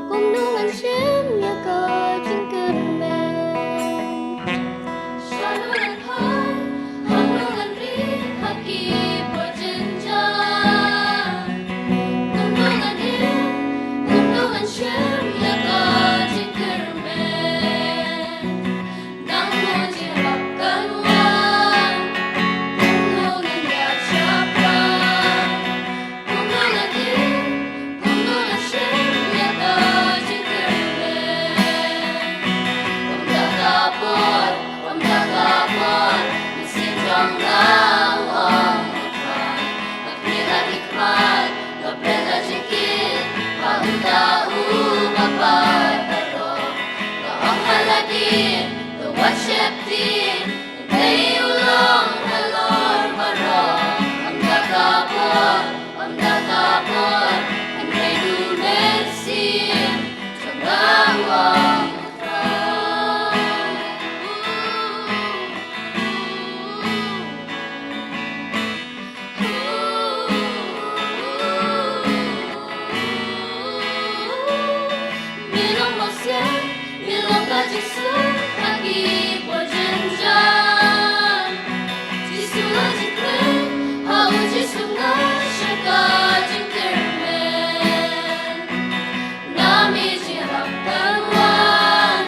공동한 심야가 징그르네 샤루는 하이 한동안 리하기 버진자 공동한 공동한 심야가 징그르네 낭모지 합간와 공동한 야차파 공동한 공동한 심야가 징그르네 Omdagapon, Sinjong lawang utay Nagpila ikman, nagpila jikit Paunda umapay Pero, noong haladin, tuwat syeptin Hindi ulong halor marong Omdagapon Hindi dumensin Siyang Jisoo lagi berjenjang Jisoo lagi keren Hau Jisoo ngasyaga jingkermen Nami jirap kawan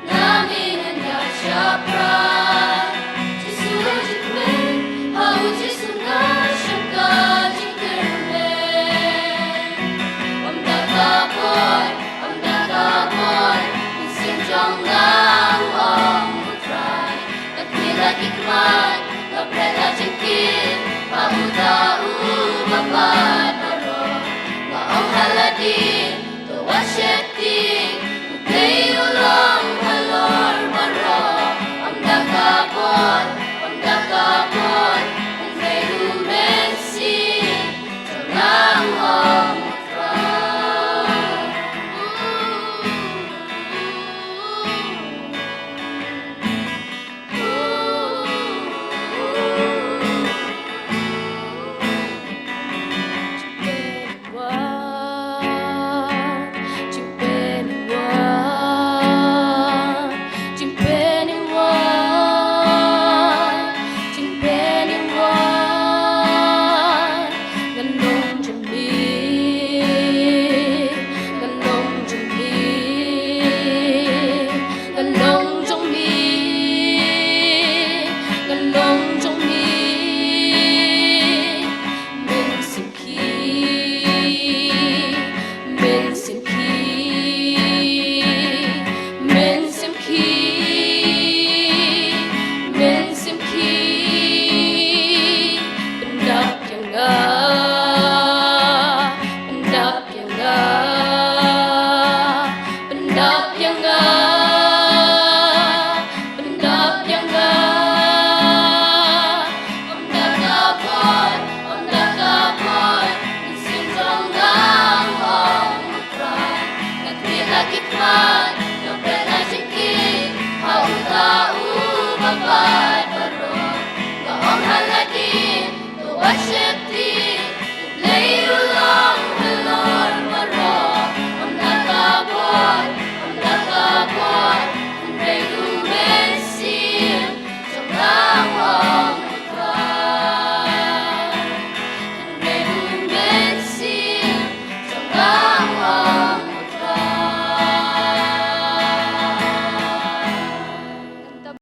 Nami hanya syapran Jisoo lagi keren Hau Jisoo ngasyaga jingkermen Omdagapon Sinjong lawang utray Nagpila ikman, nagpila jingkit Paunda umapad marong Maong haladin, tuwa syeptin Hindi ulong halor marong Omdagapon Hindi dumensin Tulawang Kita